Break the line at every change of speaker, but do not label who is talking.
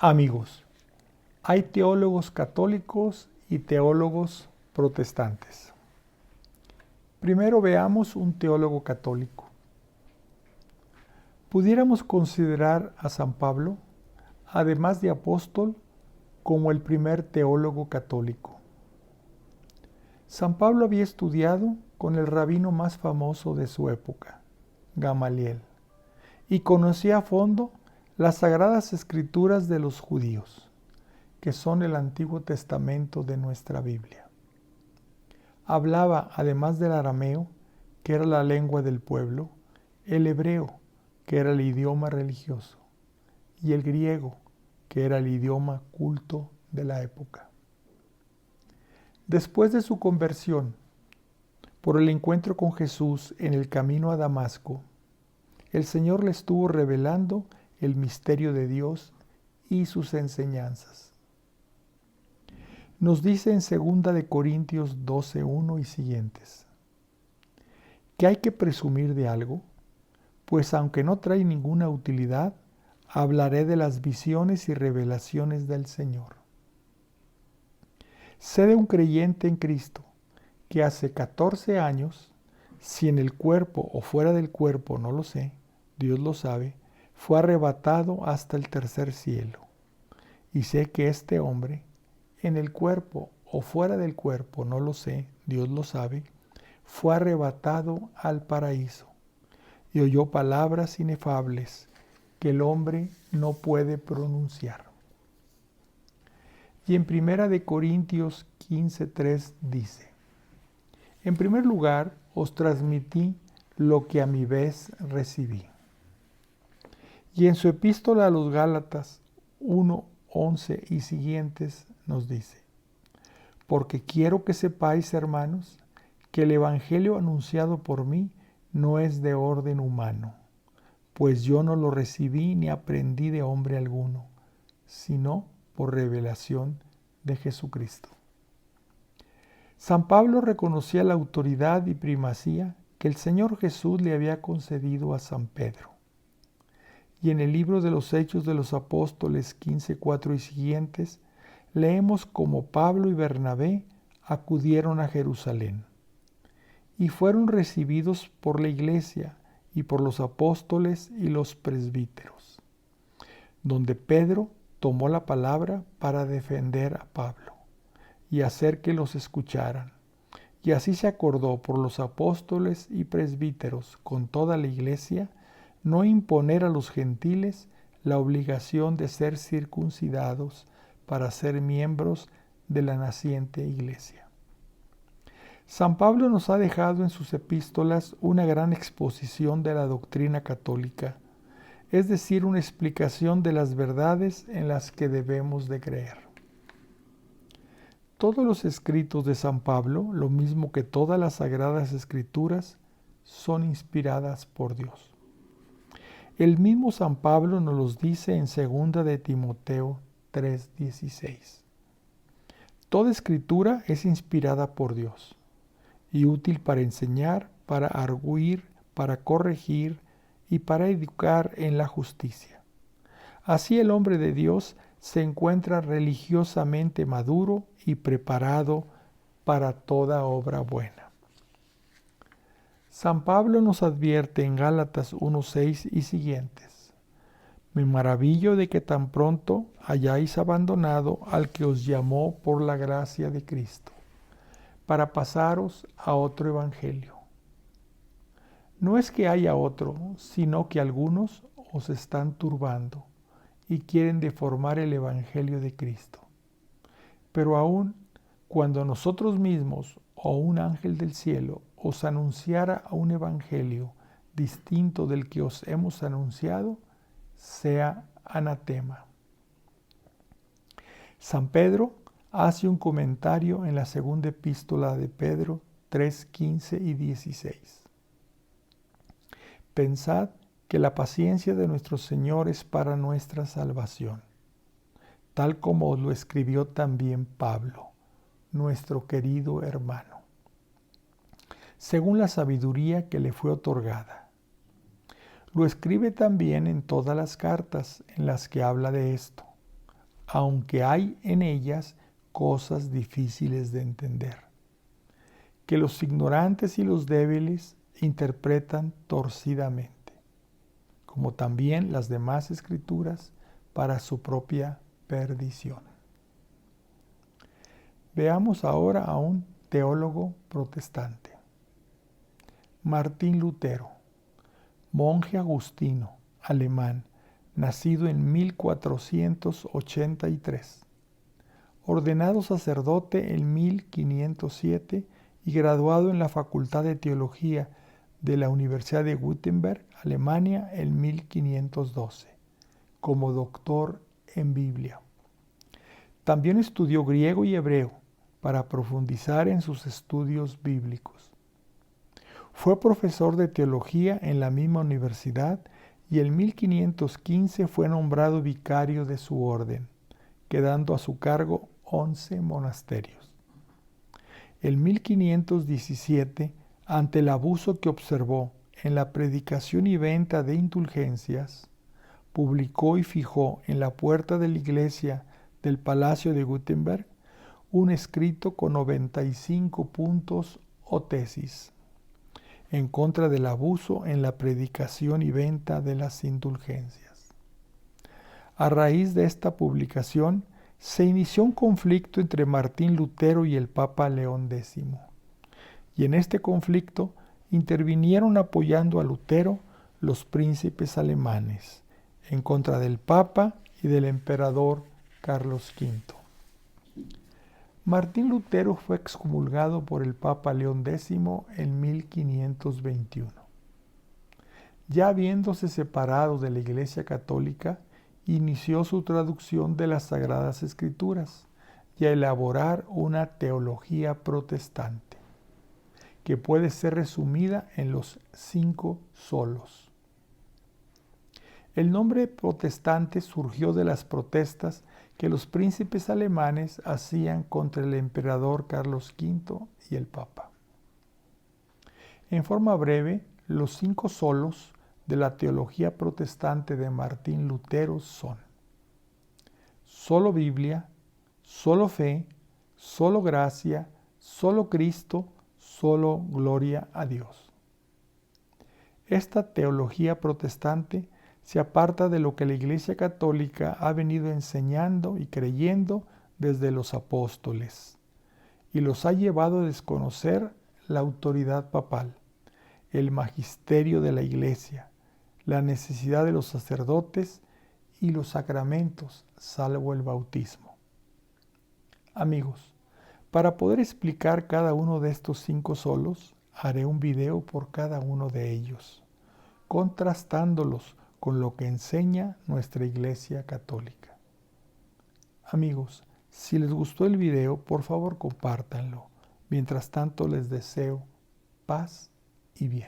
Amigos, hay teólogos católicos y teólogos protestantes. Primero veamos un teólogo católico. Pudiéramos considerar a San Pablo, además de apóstol, como el primer teólogo católico. San Pablo había estudiado con el rabino más famoso de su época, Gamaliel, y conocía a fondo las sagradas escrituras de los judíos, que son el Antiguo Testamento de nuestra Biblia. Hablaba, además del arameo, que era la lengua del pueblo, el hebreo, que era el idioma religioso, y el griego, que era el idioma culto de la época. Después de su conversión, por el encuentro con Jesús en el camino a Damasco, el Señor le estuvo revelando el misterio de Dios y sus enseñanzas. Nos dice en 2 de Corintios 12:1 y siguientes: ¿que hay que presumir de algo? Pues aunque no trae ninguna utilidad, hablaré de las visiones y revelaciones del Señor. Sé de un creyente en Cristo que hace 14 años, si en el cuerpo o fuera del cuerpo no lo sé, Dios lo sabe, fue arrebatado hasta el tercer cielo. Y sé que este hombre, en el cuerpo o fuera del cuerpo, no lo sé, Dios lo sabe, fue arrebatado al paraíso y oyó palabras inefables que el hombre no puede pronunciar. Y en 1 de Corintios 15:3 dice: en primer lugar, os transmití lo que a mi vez recibí. Y en su epístola a los Gálatas 1:11 y siguientes nos dice: porque quiero que sepáis, hermanos, que el evangelio anunciado por mí no es de orden humano, pues yo no lo recibí ni aprendí de hombre alguno, sino por revelación de Jesucristo. San Pablo reconocía la autoridad y primacía que el Señor Jesús le había concedido a San Pedro. Y en el libro de los Hechos de los Apóstoles 15:4 y siguientes, leemos cómo Pablo y Bernabé acudieron a Jerusalén y fueron recibidos por la iglesia y por los apóstoles y los presbíteros, donde Pedro tomó la palabra para defender a Pablo y hacer que los escucharan. Y así se acordó por los apóstoles y presbíteros con toda la iglesia no imponer a los gentiles la obligación de ser circuncidados para ser miembros de la naciente iglesia. San Pablo nos ha dejado en sus epístolas una gran exposición de la doctrina católica, es decir, una explicación de las verdades en las que debemos de creer. Todos los escritos de San Pablo, lo mismo que todas las sagradas escrituras, son inspiradas por Dios. El mismo San Pablo nos los dice en 2 de Timoteo 3:16. Toda escritura es inspirada por Dios y útil para enseñar, para arguir, para corregir y para educar en la justicia. Así el hombre de Dios se encuentra religiosamente maduro y preparado para toda obra buena. San Pablo nos advierte en Gálatas 1:6 y siguientes: me maravillo de que tan pronto hayáis abandonado al que os llamó por la gracia de Cristo, para pasaros a otro evangelio. No es que haya otro, sino que algunos os están turbando y quieren deformar el evangelio de Cristo. Pero aún cuando nosotros mismos o un ángel del cielo os anunciara un evangelio distinto del que os hemos anunciado, sea anatema. San Pedro hace un comentario en la segunda epístola de Pedro 3:15 y 16. Pensad que la paciencia de nuestro Señor es para nuestra salvación, tal como os lo escribió también Pablo, nuestro querido hermano, según la sabiduría que le fue otorgada. Lo escribe también en todas las cartas en las que habla de esto, aunque hay en ellas cosas difíciles de entender, que los ignorantes y los débiles interpretan torcidamente, como también las demás escrituras para su propia perdición. Veamos ahora a un teólogo protestante. Martín Lutero, monje agustino, alemán, nacido en 1483, ordenado sacerdote en 1507 y graduado en la Facultad de Teología de la Universidad de Wittenberg, Alemania, en 1512, como doctor en Biblia. También estudió griego y hebreo para profundizar en sus estudios bíblicos. Fue profesor de teología en la misma universidad y en 1515 fue nombrado vicario de su orden, quedando a su cargo 11 monasterios. En 1517, ante el abuso que observó en la predicación y venta de indulgencias, publicó y fijó en la puerta de la iglesia del Palacio de Wittenberg un escrito con 95 puntos o tesis en contra del abuso en la predicación y venta de las indulgencias. A raíz de esta publicación, se inició un conflicto entre Martín Lutero y el Papa León X. Y en este conflicto intervinieron apoyando a Lutero los príncipes alemanes, en contra del Papa y del emperador Carlos V. Martín Lutero fue excomulgado por el Papa León X en 1521. Ya habiéndose separado de la Iglesia Católica, inició su traducción de las Sagradas Escrituras y a elaborar una teología protestante, que puede ser resumida en los 5 solos. El nombre protestante surgió de las protestas que los príncipes alemanes hacían contra el emperador Carlos V y el Papa. En forma breve, los 5 solos de la teología protestante de Martín Lutero son: solo Biblia, solo fe, solo gracia, solo Cristo, solo gloria a Dios. Esta teología protestante se aparta de lo que la Iglesia Católica ha venido enseñando y creyendo desde los apóstoles, y los ha llevado a desconocer la autoridad papal, el magisterio de la Iglesia, la necesidad de los sacerdotes y los sacramentos, salvo el bautismo. Amigos, para poder explicar cada uno de estos 5 solos, haré un video por cada uno de ellos, contrastándolos con lo que enseña nuestra Iglesia Católica. Amigos, si les gustó el video, por favor compártanlo. Mientras tanto, les deseo paz y bien.